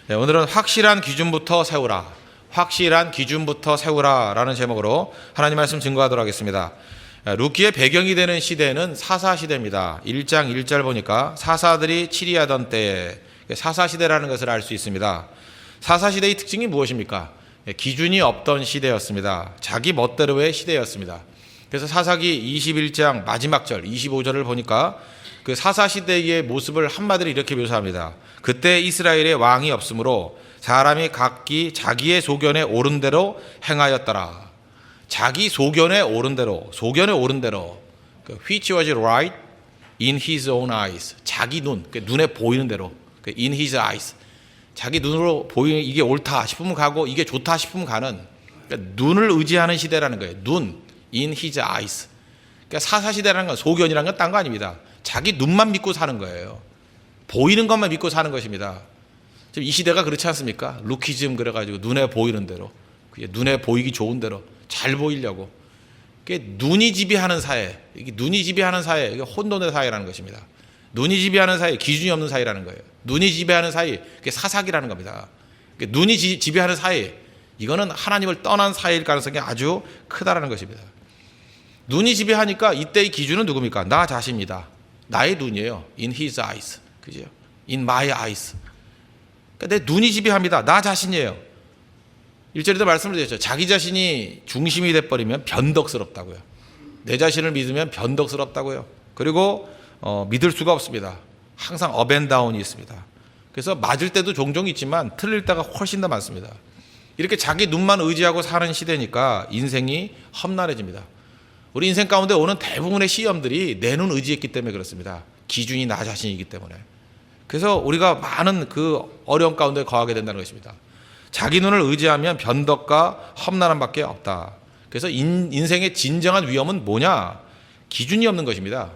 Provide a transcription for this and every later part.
네, 오늘은 확실한 기준부터 세우라. 확실한 기준부터 세우라 라는 제목으로 하나님 말씀 증거하도록 하겠습니다. 룻기의 배경이 되는 시대는 사사시대입니다. 1장 1절 보니까 사사들이 치리하던 때에 사사시대라는 것을 알 수 있습니다. 사사시대의 특징이 무엇입니까? 기준이 없던 시대였습니다. 자기 멋대로의 시대였습니다. 그래서 사사기 21장 마지막 절 25절을 보니까 그 사사시대의 모습을 한마디로 이렇게 묘사합니다. 그때 이스라엘에 왕이 없으므로 사람이 각기 자기의 소견에 옳은 대로 행하였더라. 자기 소견에 옳은 대로, which was right in his own eyes. 자기 눈에 보이는 대로, in his eyes. 자기 눈으로 보이는 이게 옳다 싶으면 가고 이게 좋다 싶으면 가는, 그러니까 눈을 의지하는 시대라는 거예요. in his eyes. 그러니까 사사시대라는 건 소견이라는 건 딴 거 아닙니다. 자기 눈만 믿고 사는 거예요. 보이는 것만 믿고 사는 것입니다. 지금 이 시대가 그렇지 않습니까? 루키즘 그래가지고 눈에 보이는 대로, 눈에 보이기 좋은 대로 잘 보이려고. 그게 눈이 지배하는 사회, 이게 혼돈의 사회라는 것입니다. 눈이 지배하는 사회, 기준이 없는 사회라는 거예요. 눈이 지배하는 사회, 그게 사사기라는 겁니다. 눈이 지배하는 사회, 이거는 하나님을 떠난 사회일 가능성이 아주 크다라는 것입니다. 눈이 지배하니까 이때의 기준은 누굽니까? 나 자신입니다. 나의 눈이에요. In his eyes. 그죠? In my eyes. 그러니까 내 눈이 지배합니다. 나 자신이에요. 1절에도 말씀을 드렸죠. 자기 자신이 중심이 돼버리면 변덕스럽다고요. 내 자신을 믿으면 변덕스럽다고요. 그리고 믿을 수가 없습니다. 항상 업앤다운이 있습니다. 그래서 맞을 때도 종종 있지만 틀릴 때가 훨씬 더 많습니다. 이렇게 자기 눈만 의지하고 사는 시대니까 인생이 험난해집니다. 우리 인생 가운데 오는 대부분의 시험들이 내 눈 의지했기 때문에 그렇습니다. 기준이 나 자신이기 때문에. 그래서 우리가 많은 그 어려움 가운데 거하게 된다는 것입니다. 자기 눈을 의지하면 변덕과 험난함밖에 없다. 그래서 인생의 진정한 위험은 뭐냐? 기준이 없는 것입니다.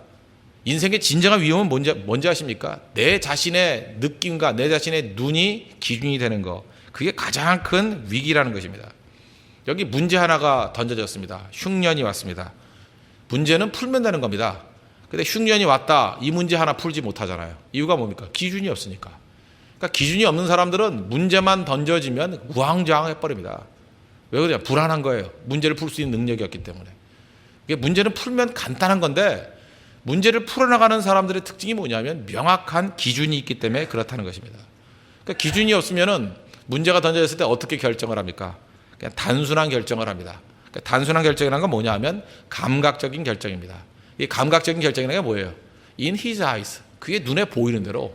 인생의 진정한 위험은 뭔지 아십니까? 내 자신의 느낌과 내 자신의 눈이 기준이 되는 것. 그게 가장 큰 위기라는 것입니다. 여기 문제 하나가 던져졌습니다. 흉년이 왔습니다. 문제는 풀면 되는 겁니다. 근데 흉년이 왔다. 이 문제 하나 풀지 못하잖아요. 이유가 뭡니까? 기준이 없으니까. 그러니까 기준이 없는 사람들은 문제만 던져지면 우왕좌왕 해버립니다. 왜 그래요? 불안한 거예요. 문제를 풀 수 있는 능력이 없기 때문에. 이게 문제는 풀면 간단한 건데 문제를 풀어나가는 사람들의 특징이 뭐냐면 명확한 기준이 있기 때문에 그렇다는 것입니다. 그러니까 기준이 없으면은 문제가 던져졌을 때 어떻게 결정을 합니까? 그냥 단순한 결정을 합니다. 그러니까 단순한 결정이라는 건 뭐냐 하면 감각적인 결정입니다. 이 감각적인 결정이라는 게 뭐예요? In his eyes. 그게 눈에 보이는 대로.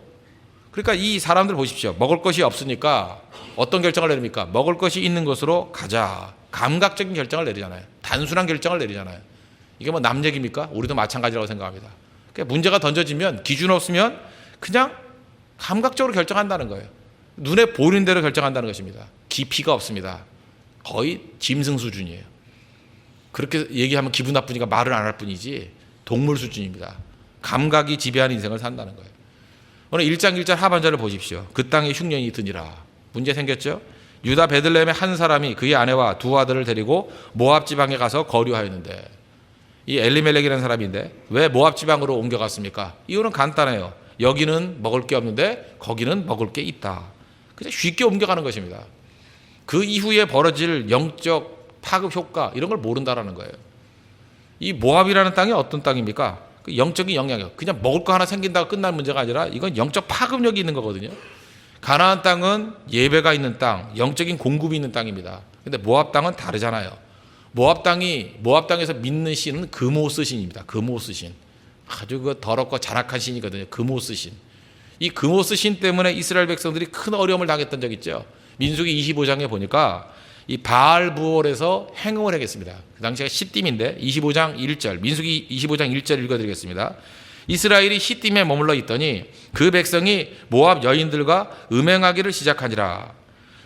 그러니까 이 사람들 보십시오. 먹을 것이 없으니까 어떤 결정을 내립니까? 먹을 것이 있는 곳으로 가자. 감각적인 결정을 내리잖아요. 단순한 결정을 내리잖아요. 이게 뭐 남 얘기입니까? 우리도 마찬가지라고 생각합니다. 그러니까 문제가 던져지면 기준 없으면 그냥 감각적으로 결정한다는 거예요. 눈에 보이는 대로 결정한다는 것입니다. 깊이가 없습니다. 거의 짐승 수준이에요. 그렇게 얘기하면 기분 나쁘니까 말을 안 할 뿐이지 동물 수준입니다. 감각이 지배하는 인생을 산다는 거예요. 오늘 1장 1절 하반절을 보십시오. 그 땅에 흉년이 드니라. 문제 생겼죠? 유다 베들레헴의 한 사람이 그의 아내와 두 아들을 데리고 모압 지방에 가서 거류하였는데, 이 엘리멜렉이라는 사람인데 왜 모압 지방으로 옮겨갔습니까? 이유는 간단해요. 여기는 먹을 게 없는데 거기는 먹을 게 있다. 그냥 쉽게 옮겨가는 것입니다. 그 이후에 벌어질 영적 파급 효과 이런 걸 모른다라는 거예요. 이 모압이라는 땅이 어떤 땅입니까? 그 영적인 영향력. 그냥 먹을 거 하나 생긴다고 끝날 문제가 아니라 이건 영적 파급력이 있는 거거든요. 가나안 땅은 예배가 있는 땅, 영적인 공급이 있는 땅입니다. 근데 모압 땅은 다르잖아요. 모압 땅에서 믿는 신은 그모스 신입니다. 그모스 신. 아주 그 더럽고 잔악한 신이거든요. 그모스 신. 이 그모스 신 때문에 이스라엘 백성들이 큰 어려움을 당했던 적 있죠. 민수기 25장에 보니까 이 바알 부올에서 행음을 하겠습니다. 그 당시가 시딤인데 25장 1절, 민수기 25장 1절 읽어드리겠습니다. 이스라엘이 시딤에 머물러 있더니 그 백성이 모압 여인들과 음행하기를 시작하니라.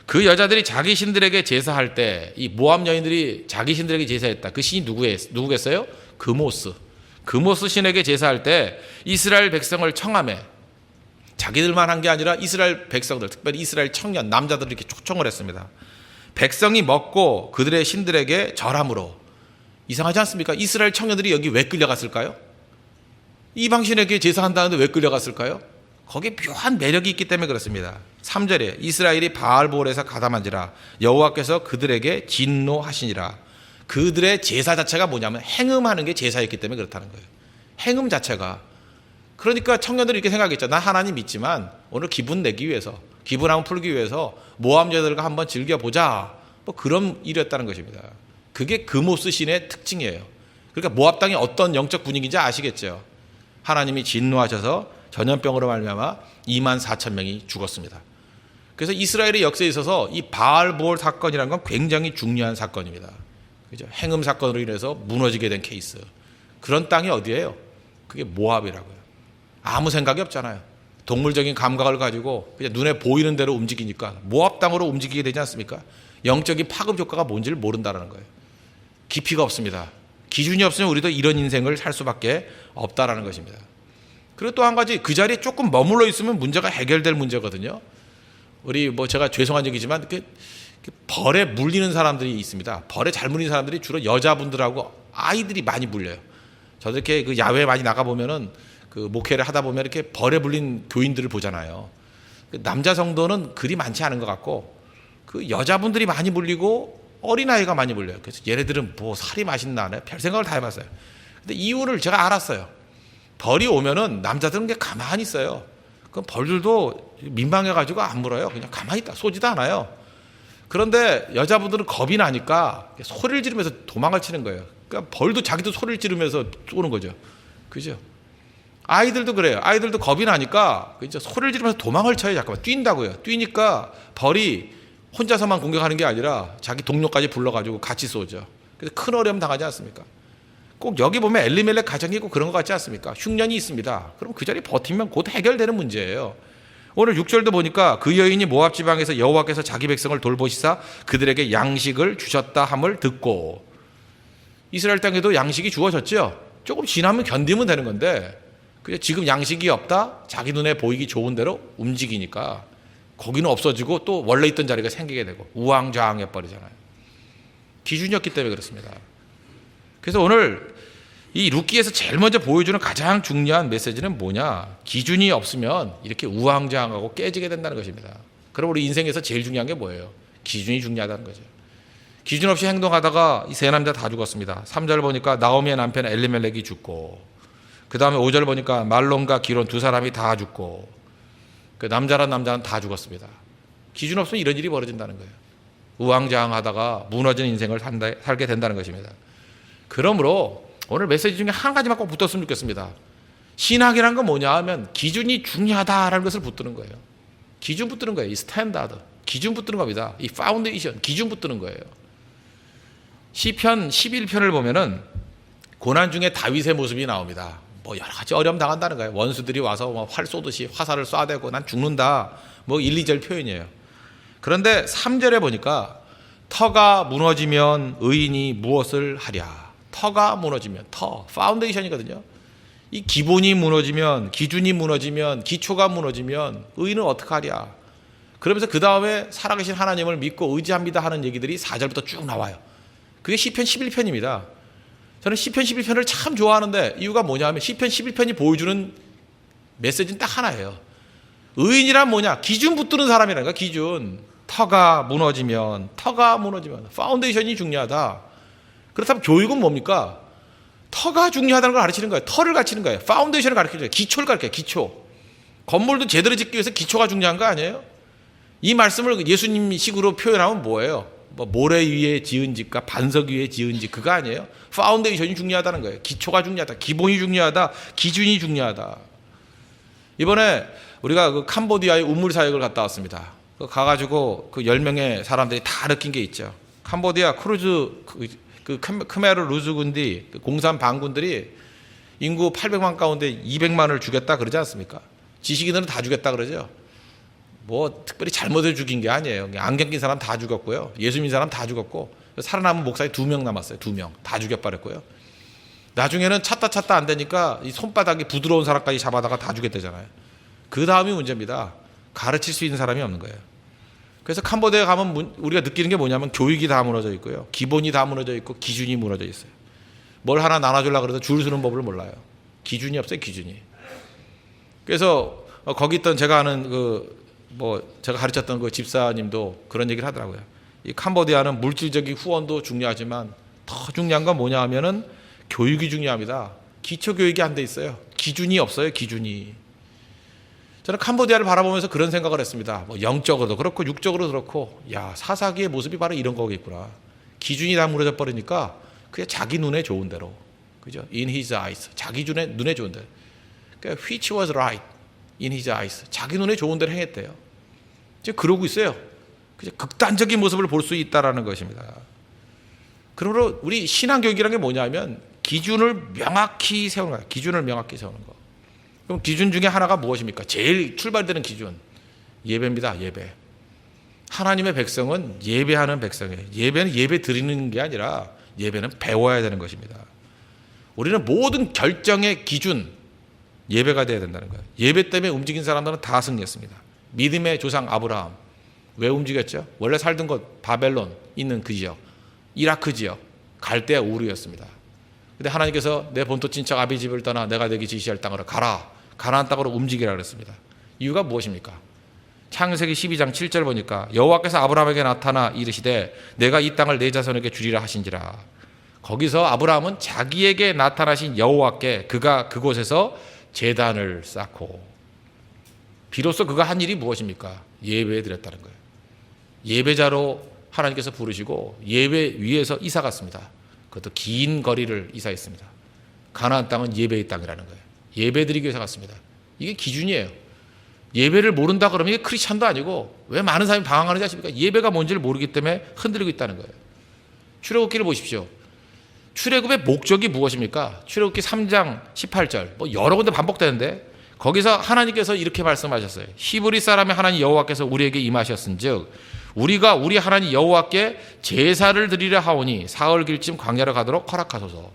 그 여자들이 자기 신들에게 제사할 때, 이 모압 여인들이 자기 신들에게 제사했다. 그 신이 누구겠어요? 그모스. 그모스 신에게 제사할 때 이스라엘 백성을 청하매, 자기들만 한 게 아니라 이스라엘 백성들, 특별히 이스라엘 청년, 남자들을 이렇게 초청을 했습니다. 백성이 먹고 그들의 신들에게 절함으로. 이상하지 않습니까? 이스라엘 청년들이 여기 왜 끌려갔을까요? 이방 신에게 제사한다는데 왜 끌려갔을까요? 거기에 묘한 매력이 있기 때문에 그렇습니다. 3절에 이스라엘이 바알볼에서 가담한지라 여호와께서 그들에게 진노하시니라. 그들의 제사 자체가 뭐냐면 행음하는 게 제사였기 때문에 그렇다는 거예요. 행음 자체가. 그러니까 청년들이 이렇게 생각했죠. 나 하나님 믿지만 오늘 기분 내기 위해서, 기분 한번 풀기 위해서 모함자들과 한번 즐겨보자. 뭐 그런 일이었다는 것입니다. 그게 그모스 신의 특징이에요. 그러니까 모압 땅이 어떤 영적 분위기인지 아시겠죠. 하나님이 진노하셔서 전염병으로 말미암아 24,000명이 죽었습니다. 그래서 이스라엘의 역사에 있어서 이 바알볼 사건이라는 건 굉장히 중요한 사건입니다. 그죠? 행음 사건으로 인해서 무너지게 된 케이스. 그런 땅이 어디예요? 그게 모압이라고요. 아무 생각이 없잖아요. 동물적인 감각을 가지고 그냥 눈에 보이는 대로 움직이니까 모압 땅으로 움직이게 되지 않습니까? 영적인 파급 효과가 뭔지를 모른다는 거예요. 깊이가 없습니다. 기준이 없으면 우리도 이런 인생을 살 수밖에 없다라는 것입니다. 그리고 또 한 가지, 그 자리에 조금 머물러 있으면 문제가 해결될 문제거든요. 우리 제가 죄송한 얘기지만 벌에 물리는 사람들이 있습니다. 벌에 잘 물리는 사람들이 주로 여자분들하고 아이들이 많이 물려요. 저도 이렇게 그 야외에 많이 나가 보면은 그 목회를 하다 보면 이렇게 벌에 물린 교인들을 보잖아요. 남자 성도는 그리 많지 않은 것 같고 그 여자분들이 많이 물리고 어린아이가 많이 물려요. 그래서 얘네들은 뭐 살이 맛있나 별 생각을 다 해봤어요. 근데 이유를 제가 알았어요. 벌이 오면은 남자들은 그냥 가만히 있어요. 그럼 벌들도 민망해가지고 안 물어요. 그냥 가만히 있다. 쏘지도 않아요. 그런데 여자분들은 겁이 나니까 소리를 지르면서 도망을 치는 거예요. 그러니까 벌도 자기도 소리를 지르면서 쏘는 거죠. 그죠? 아이들도 그래요. 아이들도 겁이 나니까 소리를 지르면서 도망을 쳐요. 잠깐만 뛴다고요. 뛰니까 벌이 혼자서만 공격하는 게 아니라 자기 동료까지 불러가지고 같이 쏘죠. 그래서 큰 어려움 당하지 않습니까? 꼭 여기 보면 엘리멜렉 가정이 있고 그런 것 같지 않습니까? 흉년이 있습니다. 그럼 그 자리에 버티면 곧 해결되는 문제예요. 오늘 6절도 보니까 그 여인이 모압 지방에서 여호와께서 자기 백성을 돌보시사 그들에게 양식을 주셨다 함을 듣고. 이스라엘 땅에도 양식이 주어졌죠. 조금 지나면 견디면 되는 건데 지금 양식이 없다? 자기 눈에 보이기 좋은 대로 움직이니까 거기는 없어지고 또 원래 있던 자리가 생기게 되고 우왕좌왕해 버리잖아요. 기준이 없기 때문에 그렇습니다. 그래서 오늘 이 룻기에서 제일 먼저 보여주는 가장 중요한 메시지는 뭐냐? 기준이 없으면 이렇게 우왕좌왕하고 깨지게 된다는 것입니다. 그럼 우리 인생에서 제일 중요한 게 뭐예요? 기준이 중요하다는 거죠. 기준 없이 행동하다가 이 세 남자 다 죽었습니다. 3절 보니까 나오미의 남편 엘리멜렉이 죽고, 그 다음에 5절 보니까 말론과 기론 두 사람이 다 죽고, 그 남자란 남자는 다 죽었습니다. 기준 없으면 이런 일이 벌어진다는 거예요. 우왕좌왕하다가 무너진 인생을 살게 된다는 것입니다. 그러므로 오늘 메시지 중에 한 가지만 꼭 붙었으면 좋겠습니다. 신학이란 건 뭐냐 하면 기준이 중요하다라는 것을 붙드는 거예요. 기준 붙드는 거예요. 이 스탠다드. 기준 붙드는 겁니다. 이 파운데이션. 기준 붙드는 거예요. 시편 11편을 보면은 고난 중에 다윗의 모습이 나옵니다. 여러 가지 어려움 당한다는 거예요. 원수들이 와서 활 쏘듯이 화살을 쏴대고 난 죽는다. 1, 2절 표현이에요. 그런데 3절에 보니까 터가 무너지면 의인이 무엇을 하랴. 터가 무너지면, 파운데이션이거든요. 이 기본이 무너지면, 기준이 무너지면, 기초가 무너지면 의인은 어떻게 하랴. 그러면서 그 다음에 살아계신 하나님을 믿고 의지합니다 하는 얘기들이 4절부터 쭉 나와요. 그게 시편 11편입니다. 저는 시편 11편을 참 좋아하는데 이유가 뭐냐 하면 시편 11편이 보여주는 메시지는 딱 하나예요. 의인이란 뭐냐? 기준 붙드는 사람이라니까. 기준. 터가 무너지면 파운데이션이 중요하다. 그렇다면 교육은 뭡니까? 터가 중요하다는 걸 가르치는 거예요. 터를 가르치는 거예요. 파운데이션을 가르치는 거예요. 기초를 가르쳐요. 기초. 건물도 제대로 짓기 위해서 기초가 중요한 거 아니에요? 이 말씀을 예수님 식으로 표현하면 뭐예요? 모래 위에 지은 집과 반석 위에 지은 집, 그거 아니에요? 파운데이션이 중요하다는 거예요. 기초가 중요하다. 기본이 중요하다. 기준이 중요하다. 이번에 우리가 그 캄보디아의 우물 사역을 갔다 왔습니다. 가가지고 그 10명의 사람들이 다 느낀 게 있죠. 캄보디아 크루즈 그 크메르 루즈군디 공산 반군들이 인구 800만 가운데 200만을 죽였다 그러지 않습니까? 지식인들은 다 죽였다 그러죠. 특별히 잘못을 죽인 게 아니에요. 안경 낀 사람 다 죽었고요. 예수 믿는 사람 다 죽었고, 살아남은 목사님 2명 남았어요. 2명 다 죽여버렸고요. 나중에는 찾다 안 되니까 이 손바닥이 부드러운 사람까지 잡아다가 다 죽였대잖아요. 그 다음이 문제입니다. 가르칠 수 있는 사람이 없는 거예요. 그래서 캄보디아에 가면 우리가 느끼는 게 뭐냐면 교육이 다 무너져 있고요. 기본이 다 무너져 있고 기준이 무너져 있어요. 뭘 하나 나눠주려고 그래도 줄 서는 법을 몰라요. 기준이 없어요. 기준이. 그래서 거기 있던 제가 아는 그 뭐 제가 가르쳤던 그 집사님도 그런 얘기를 하더라고요. 이 캄보디아는 물질적인 후원도 중요하지만 더 중요한 건 뭐냐 하면은 교육이 중요합니다. 기초 교육이 안 돼 있어요. 기준이 없어요. 기준이. 저는 캄보디아를 바라보면서 그런 생각을 했습니다. 뭐 영적으로도 그렇고 육적으로도 그렇고, 야, 사사기의 모습이 바로 이런 거겠구나. 기준이 다 무너져 버리니까 그냥 자기 눈에 좋은 대로, 그죠? In his eyes, 자기 눈에 좋은 대로. 그러니까 which was right in his eyes, 자기 눈에 좋은 대로 행했대요. 지금 그러고 있어요. 그죠? 극단적인 모습을 볼 수 있다라는 것입니다. 그러므로 우리 신앙교육이라는 게 뭐냐면 기준을 명확히 세우는 거예요. 기준을 명확히 세우는 거. 그럼 기준 중에 하나가 무엇입니까? 제일 출발되는 기준, 예배입니다. 예배. 하나님의 백성은 예배하는 백성이에요. 예배는 예배 드리는 게 아니라 예배는 배워야 되는 것입니다. 우리는 모든 결정의 기준, 예배가 되어야 된다는 거예요. 예배 때문에 움직인 사람들은 다 승리했습니다. 믿음의 조상 아브라함, 왜 움직였죠? 원래 살던 곳 바벨론 있는 그 지역, 이라크 지역, 갈대아 우르였습니다. 근데 하나님께서 내 본토 친척 아비 집을 떠나 내가 내게 지시할 땅으로 가라. 가나안 땅으로 움직이라 그랬습니다. 이유가 무엇입니까? 창세기 12장 7절 보니까 여호와께서 아브라함에게 나타나 이르시되 내가 이 땅을 내 자손에게 주리라 하신지라. 거기서 아브라함은 자기에게 나타나신 여호와께 그가 그곳에서 제단을 쌓고, 비로소 그가 한 일이 무엇입니까? 예배 드렸다는 거예요. 예배자로 하나님께서 부르시고 예배 위에서 이사 갔습니다. 그것도 긴 거리를 이사했습니다. 가나안 땅은 예배의 땅이라는 거예요. 예배 드리기 위해서 갔습니다. 이게 기준이에요. 예배를 모른다 그러면 이게 크리스찬도 아니고, 왜 많은 사람이 방황하는지 아십니까? 예배가 뭔지를 모르기 때문에 흔들리고 있다는 거예요. 출애굽기를 보십시오. 출애굽의 목적이 무엇입니까? 출애굽기 3장 18절, 뭐 여러 군데 반복되는데 거기서 하나님께서 이렇게 말씀하셨어요. 히브리 사람의 하나님 여호와께서 우리에게 임하셨은즉 우리가 우리 하나님 여호와께 제사를 드리려 하오니 사흘 길쯤 광야로 가도록 허락하소서.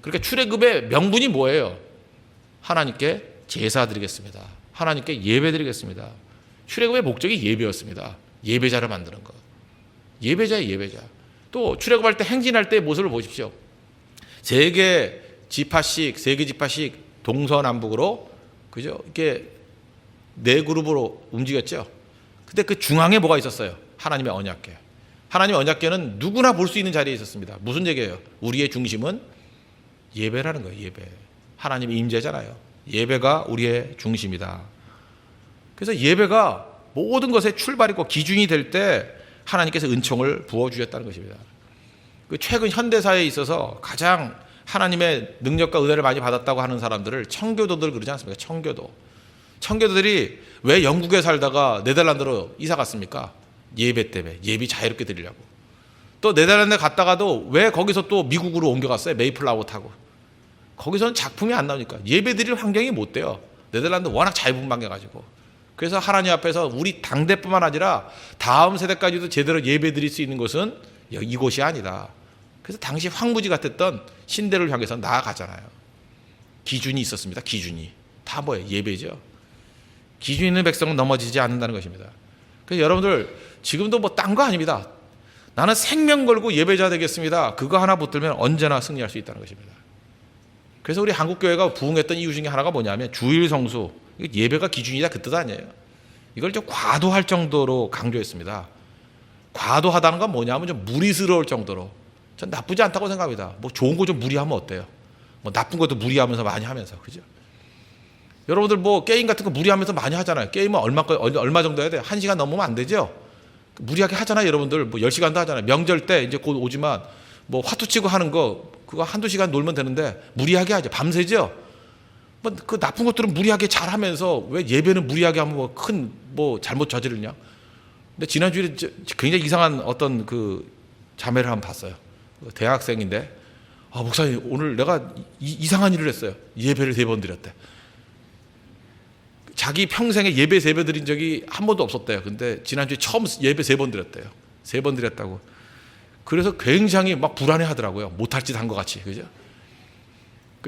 그러니까 출애굽의 명분이 뭐예요? 하나님께 제사 드리겠습니다. 하나님께 예배 드리겠습니다. 출애굽의 목적이 예배였습니다. 예배자를 만드는 것. 예배자예요, 예배자. 또 출애굽할 때, 행진할 때의 모습을 보십시오. 세 개 지파씩 동서남북으로, 그죠? 이렇게 네 그룹으로 움직였죠. 근데 그 중앙에 뭐가 있었어요? 하나님의 언약궤. 하나님의 언약궤는 누구나 볼 수 있는 자리에 있었습니다. 무슨 얘기예요? 우리의 중심은 예배라는 거예요. 예배. 하나님의 임재잖아요. 예배가 우리의 중심이다. 그래서 예배가 모든 것의 출발이고 기준이 될 때 하나님께서 은총을 부어주셨다는 것입니다. 그 최근 현대사에 있어서 가장 하나님의 능력과 은혜를 많이 받았다고 하는 사람들을 청교도들 그러지 않습니까? 청교도들이 왜 영국에 살다가 네덜란드로 이사 갔습니까? 예배 때문에. 예배 자유롭게 드리려고. 또 네덜란드에 갔다가도 왜 거기서 또 미국으로 옮겨갔어요? 메이플라워 타고. 거기서는 작품이 안 나오니까. 예배 드릴 환경이 못 돼요. 네덜란드 워낙 자유분방해가지고. 그래서 하나님 앞에서 우리 당대뿐만 아니라 다음 세대까지도 제대로 예배 드릴 수 있는 곳은 이곳이 아니다. 그래서 당시 황무지 같았던 신대를 향해서 나아가잖아요. 기준이 있었습니다. 기준이. 다 뭐예요? 예배죠. 기준 있는 백성은 넘어지지 않는다는 것입니다. 그래서 여러분들 지금도 뭐 딴 거 아닙니다. 나는 생명 걸고 예배자 되겠습니다. 그거 하나 붙들면 언제나 승리할 수 있다는 것입니다. 그래서 우리 한국교회가 부흥했던 이유 중에 하나가 뭐냐면 주일 성수, 예배가 기준이다 그 뜻 아니에요. 이걸 좀 과도할 정도로 강조했습니다. 과도하다는 건 뭐냐면 좀 무리스러울 정도로. 전 나쁘지 않다고 생각합니다. 뭐 좋은 거 좀 무리하면 어때요? 뭐 나쁜 것도 무리하면서 많이 하면서, 그죠? 여러분들 뭐 게임 같은 거 무리하면서 많이 하잖아요. 게임은 얼마 정도 해야 돼요? 1시간 넘으면 안 되죠? 무리하게 하잖아요. 여러분들 뭐 10시간도 하잖아요. 명절 때 이제 곧 오지만 뭐 화투 치고 하는 거 그거 한두 시간 놀면 되는데 무리하게 하죠. 밤새죠? 뭐 그 나쁜 것들은 무리하게 잘 하면서 왜 예배는 무리하게 하면 뭐 큰 뭐 잘못 저지르냐? 근데 지난주에 굉장히 이상한 어떤 그 자매를 한번 봤어요. 대학생인데, 아, 목사님, 오늘 내가 이상한 일을 했어요. 예배를 3번 드렸대. 자기 평생에 예배 3번 드린 적이 한 번도 없었대요. 근데 지난주에 처음 예배 3번 드렸대요. 3번 드렸다고. 그래서 굉장히 막 불안해 하더라고요. 못할 짓 한 것 같이. 그죠?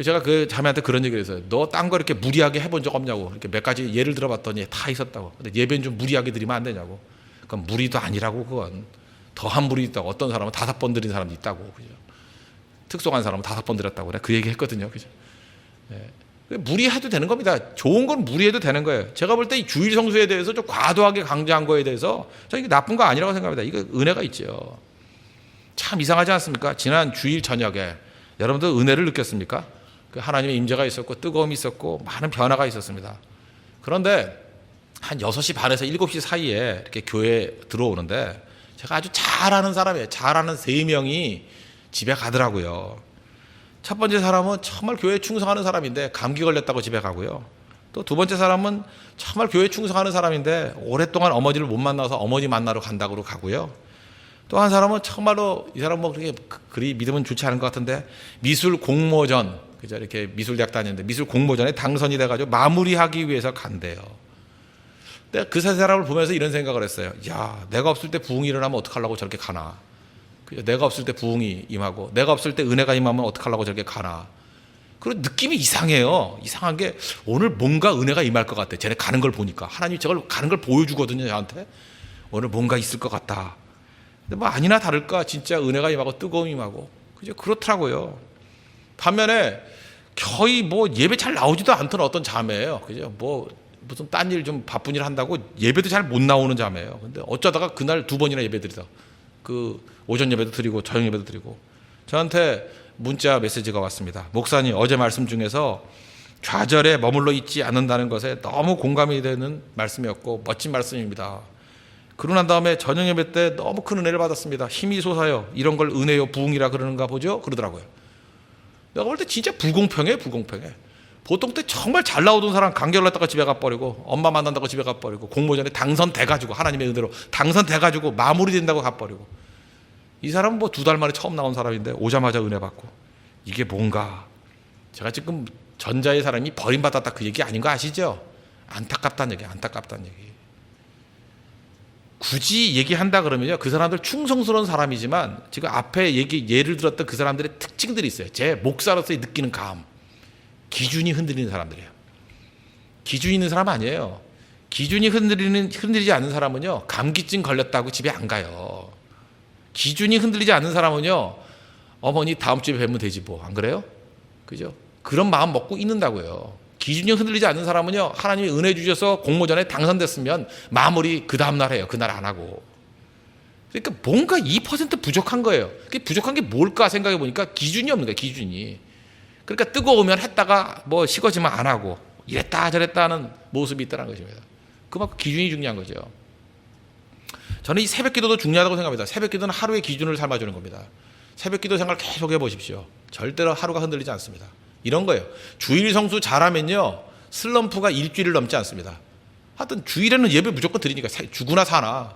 제가 그 자매한테 그런 얘기를 했어요. 너 딴 거 이렇게 무리하게 해본 적 없냐고. 이렇게 몇 가지 예를 들어봤더니 다 있었다고. 근데 예배는 좀 무리하게 드리면 안 되냐고. 그건 무리도 아니라고, 그건. 더한 무리 있다고. 어떤 사람은 5번 드린 사람도 있다고. 그죠? 특송한 사람은 5번 드렸다고. 내가 그 얘기 했거든요. 그죠? 네. 무리해도 되는 겁니다. 좋은 건 무리해도 되는 거예요. 제가 볼 때 이 주일 성수에 대해서 좀 과도하게 강조한 거에 대해서 저는 이게 나쁜 거 아니라고 생각합니다. 이거 은혜가 있죠. 참 이상하지 않습니까? 지난 주일 저녁에 여러분들 은혜를 느꼈습니까? 그 하나님의 임재가 있었고 뜨거움이 있었고 많은 변화가 있었습니다. 그런데 한 6시 반에서 7시 사이에 이렇게 교회에 들어오는데 제가 아주 잘 아는 사람이에요. 잘 아는 3명이 집에 가더라고요. 첫 번째 사람은 정말 교회에 충성하는 사람인데 감기 걸렸다고 집에 가고요. 또 두 번째 사람은 정말 교회에 충성하는 사람인데 오랫동안 어머니를 못 만나서 어머니 만나러 간다고 가고요. 또 한 사람은 정말로 이 사람 뭐 그렇게 그리 믿음은 좋지 않은 것 같은데 미술 공모전, 그죠? 이렇게 미술대학 다니는데 미술 공모전에 당선이 돼가지고 마무리하기 위해서 간대요. 근데 그 세 사람을 보면서 이런 생각을 했어요. 야, 내가 없을 때 부흥이 일어나면 어떡하려고 저렇게 가나. 내가 없을 때 부흥이 임하고 내가 없을 때 은혜가 임하면 어떡하려고 저렇게 가나. 그런 느낌이 이상해요. 이상한 게 오늘 뭔가 은혜가 임할 것 같아. 쟤네 가는 걸 보니까. 하나님이 저걸 가는 걸 보여주거든요, 저한테. 오늘 뭔가 있을 것 같다. 근데 뭐 아니나 다를까 진짜 은혜가 임하고 뜨거움이 임하고. 그죠? 그렇더라고요. 반면에 거의 뭐 예배 잘 나오지도 않던 어떤 자매예요. 그죠? 뭐 무슨 딴 일 좀 바쁜 일 한다고 예배도 잘 못 나오는 자매예요. 근데 어쩌다가 그날 2번이나 예배 드리다. 그 오전 예배도 드리고 저녁 예배도 드리고 저한테 문자 메시지가 왔습니다. 목사님, 어제 말씀 중에서 좌절에 머물러 있지 않는다는 것에 너무 공감이 되는 말씀이었고 멋진 말씀입니다. 그러고 난 다음에 저녁 예배 때 너무 큰 은혜를 받았습니다. 힘이 솟아요. 이런 걸 은혜요 부흥이라 그러는가 보죠? 그러더라고요. 내가 볼 때 진짜 불공평해. 보통 때 정말 잘 나오던 사람 간결했다가 집에 가버리고 엄마 만난다고 집에 가버리고 공모전에 당선돼가지고 하나님의 은혜로 당선돼가지고 마무리된다고 가버리고 이 사람은 뭐 2달 만에 처음 나온 사람인데 오자마자 은혜 받고 이게 뭔가. 제가 지금 전자의 사람이 버림받았다 그 얘기 아닌 거 아시죠? 안타깝다는 얘기. 굳이 얘기한다 그러면요, 그 사람들 충성스러운 사람이지만 지금 앞에 예를 들었던 그 사람들의 특징들이 있어요. 제 목사로서의 느끼는 감, 기준이 흔들리는 사람들이에요. 기준이 있는 사람 아니에요. 기준이 흔들리지 않는 사람은요, 감기증 걸렸다고 집에 안 가요. 기준이 흔들리지 않는 사람은요, 어머니 다음 주에 뵈면 되지 뭐, 안 그래요? 그죠? 그런 마음 먹고 있는다고요. 기준이 흔들리지 않는 사람은요, 하나님이 은혜 주셔서 공모전에 당선됐으면 마무리 그 다음날 해요. 그날 안 하고. 그러니까 뭔가 2% 부족한 거예요. 그게 부족한 게 뭘까 생각해 보니까 기준이 없는 거예요. 기준이. 그러니까 뜨거우면 했다가 뭐 식어지면 안 하고 이랬다 저랬다 하는 모습이 있다는 것입니다. 그만큼 기준이 중요한 거죠. 저는 이 새벽 기도도 중요하다고 생각합니다. 새벽 기도는 하루의 기준을 삼아주는 겁니다. 새벽 기도 생활 계속 해보십시오. 절대로 하루가 흔들리지 않습니다. 이런 거예요. 주일 성수 잘하면요, 슬럼프가 일주일을 넘지 않습니다. 하여튼 주일에는 예배 무조건 드리니까 죽으나 사나.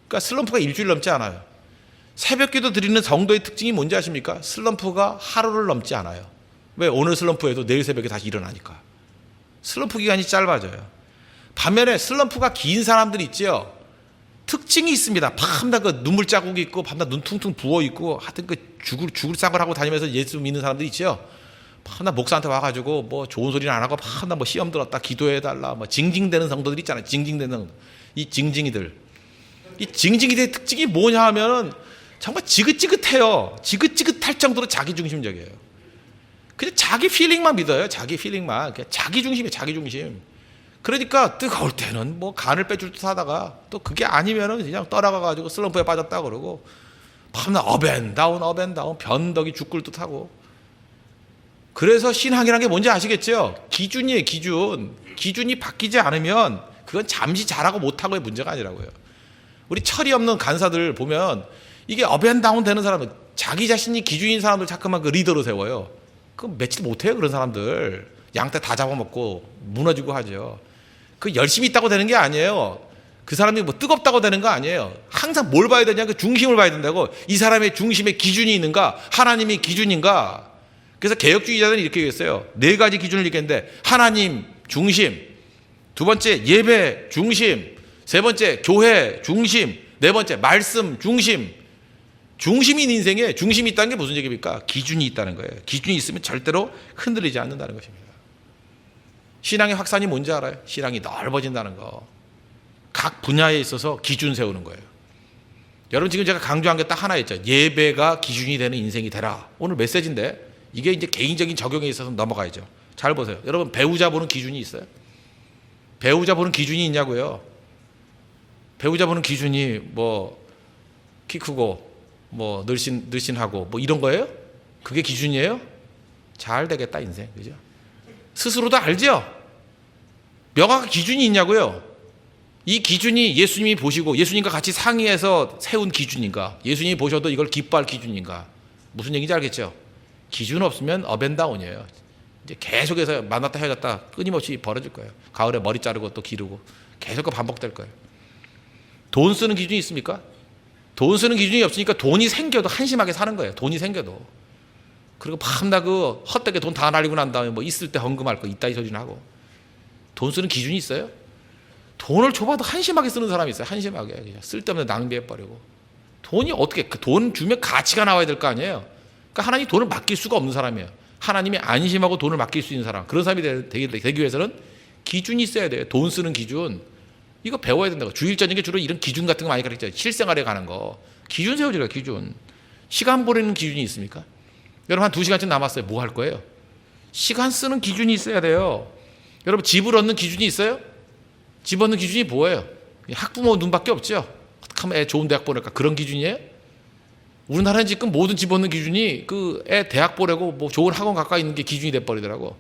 그러니까 슬럼프가 일주일 넘지 않아요. 새벽 기도 드리는 성도의 특징이 뭔지 아십니까? 슬럼프가 하루를 넘지 않아요. 왜? 오늘 슬럼프에도 내일 새벽에 다시 일어나니까. 슬럼프 기간이 짧아져요. 반면에 슬럼프가 긴 사람들이 있죠. 특징이 있습니다. 밤낮 그 눈물 자국이 있고 밤낮 눈 퉁퉁 부어 있고 하여튼 그 죽을 싹을 하고 다니면서 예수 믿는 사람들이 있죠. 밤낮 목사한테 와가지고 뭐 좋은 소리는 안 하고 밤낮 뭐 시험 들었다 기도해달라 뭐 징징대는 성도들 있잖아요. 징징대는 이 징징이들. 이 징징이들의 특징이 뭐냐 하면은 정말 지긋지긋해요. 지긋지긋할 정도로 자기중심적이에요. 그냥 자기 필링만 믿어요. 자기 필링만. 자기 중심이에요. 자기 중심. 그러니까 뜨거울 때는 뭐 간을 빼줄 듯 하다가 또 그게 아니면은 그냥 떠나가가지고 슬럼프에 빠졌다 그러고 밤낮 업앤다운 변덕이 죽을 듯 하고. 그래서 신앙이라는 게 뭔지 아시겠죠? 기준이에요. 기준이 바뀌지 않으면 그건 잠시 잘하고 못하고의 문제가 아니라고요. 우리 철이 없는 간사들 보면 이게 업앤다운 되는 사람은 자기 자신이 기준인 사람들 자꾸만 그 리더로 세워요. 그럼 며칠 못해요. 그런 사람들 양떼 다 잡아먹고 무너지고 하죠. 그 열심히 있다고 되는 게 아니에요. 그 사람이 뭐 뜨겁다고 되는 거 아니에요. 항상 뭘 봐야 되냐? 그 중심을 봐야 된다고. 이 사람의 중심에 기준이 있는가? 하나님이 기준인가? 그래서 개혁주의자들은 이렇게 얘기했어요. 4가지 기준을 얘기했는데 하나님 중심, 2번째 예배 중심, 3번째 교회 중심, 4번째 말씀 중심. 중심인 인생에 중심이 있다는 게 무슨 얘기입니까? 기준이 있다는 거예요. 기준이 있으면 절대로 흔들리지 않는다는 것입니다. 신앙의 확산이 뭔지 알아요? 신앙이 넓어진다는 거. 각 분야에 있어서 기준 세우는 거예요. 여러분 지금 제가 강조한 게 딱 하나 있죠. 예배가 기준이 되는 인생이 되라. 오늘 메시지인데 이게 이제 개인적인 적용에 있어서 넘어가야죠. 잘 보세요. 여러분 배우자 보는 기준이 있어요? 배우자 보는 기준이 있냐고요? 배우자 보는 기준이 뭐 키 크고 뭐 늘씬하고 뭐 이런 거예요? 그게 기준이에요? 잘 되겠다 인생, 그죠? 스스로도 알죠? 명확한 기준이 있냐고요? 이 기준이 예수님이 보시고 예수님과 같이 상의해서 세운 기준인가? 예수님이 보셔도 이걸 기뻐할 기준인가? 무슨 얘기인지 알겠죠? 기준 없으면 업앤다운이에요. 이제 계속해서 만났다 헤어졌다 끊임없이 벌어질 거예요. 가을에 머리 자르고 또 기르고 계속 반복될 거예요. 돈 쓰는 기준이 있습니까? 돈 쓰는 기준이 없으니까 돈이 생겨도 한심하게 사는 거예요. 돈이 생겨도. 그리고 밤낮 그 헛되게 돈 다 날리고 난 다음에 뭐 있을 때 헌금할 거 이따위 소리는 하고. 돈 쓰는 기준이 있어요? 돈을 줘봐도 한심하게 쓰는 사람이 있어요. 한심하게 그냥 쓸데없는 낭비해버리고. 돈이 어떻게 돈 주면 가치가 나와야 될 거 아니에요. 그러니까 하나님이 돈을 맡길 수가 없는 사람이에요. 하나님이 안심하고 돈을 맡길 수 있는 사람, 그런 사람이 되기 위해서는 기준이 있어야 돼요. 돈 쓰는 기준. 이거 배워야 된다고. 주일 저녁에 주로 이런 기준 같은 거 많이 가르치잖아요. 실생활에 가는 거. 기준 세워주라, 기준. 시간 보내는 기준이 있습니까? 여러분 한 2시간쯤 남았어요. 뭐 할 거예요? 시간 쓰는 기준이 있어야 돼요. 여러분 집을 얻는 기준이 있어요? 집 얻는 기준이 뭐예요? 학부모 눈밖에 없죠. 어떻게 하면 애 좋은 대학 보낼까? 그런 기준이에요? 우리나라는 지금 모든 집 얻는 기준이 그 애 대학 보내고 뭐 좋은 학원 가까이 있는 게 기준이 돼버리더라고.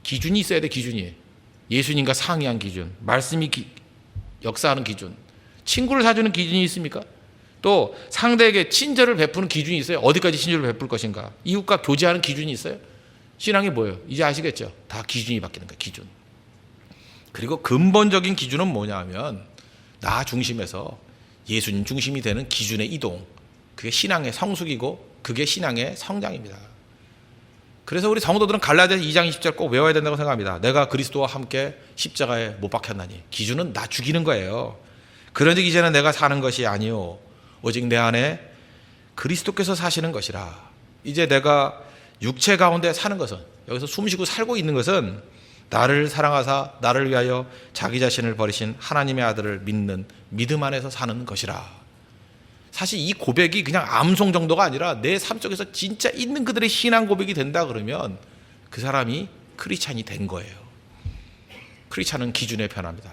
기준이 있어야 돼, 기준이. 예수님과 상의한 기준, 말씀이 역사하는 기준, 친구를 사주는 기준이 있습니까? 또 상대에게 친절을 베푸는 기준이 있어요. 어디까지 친절을 베풀 것인가? 이웃과 교제하는 기준이 있어요. 신앙이 뭐예요? 이제 아시겠죠? 다 기준이 바뀌는 거예요, 기준. 그리고 근본적인 기준은 뭐냐 하면 나 중심에서 예수님 중심이 되는 기준의 이동, 그게 신앙의 성숙이고 그게 신앙의 성장입니다. 그래서 우리 성도들은 갈라디아서 2장 20절 꼭 외워야 된다고 생각합니다. 내가 그리스도와 함께 십자가에 못 박혔나니. 기준은 나 죽이는 거예요. 그런즉 이제는 내가 사는 것이 아니요 오직 내 안에 그리스도께서 사시는 것이라. 이제 내가 육체 가운데 사는 것은, 여기서 숨쉬고 살고 있는 것은 나를 사랑하사 나를 위하여 자기 자신을 버리신 하나님의 아들을 믿는 믿음 안에서 사는 것이라. 사실 이 고백이 그냥 암송 정도가 아니라 내 삶 속에서 진짜 있는 그들의 신앙 고백이 된다 그러면 그 사람이 크리스찬이 된 거예요. 크리스찬은 기준에 변합니다.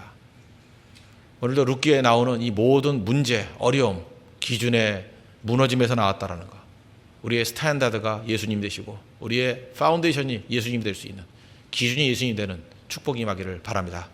오늘도 룻기에 나오는 이 모든 문제, 어려움, 기준의 무너짐에서 나왔다라는 거. 우리의 스탠다드가 예수님 되시고 우리의 파운데이션이 예수님 될 수 있는, 기준이 예수님 되는 축복이 임하기를 바랍니다.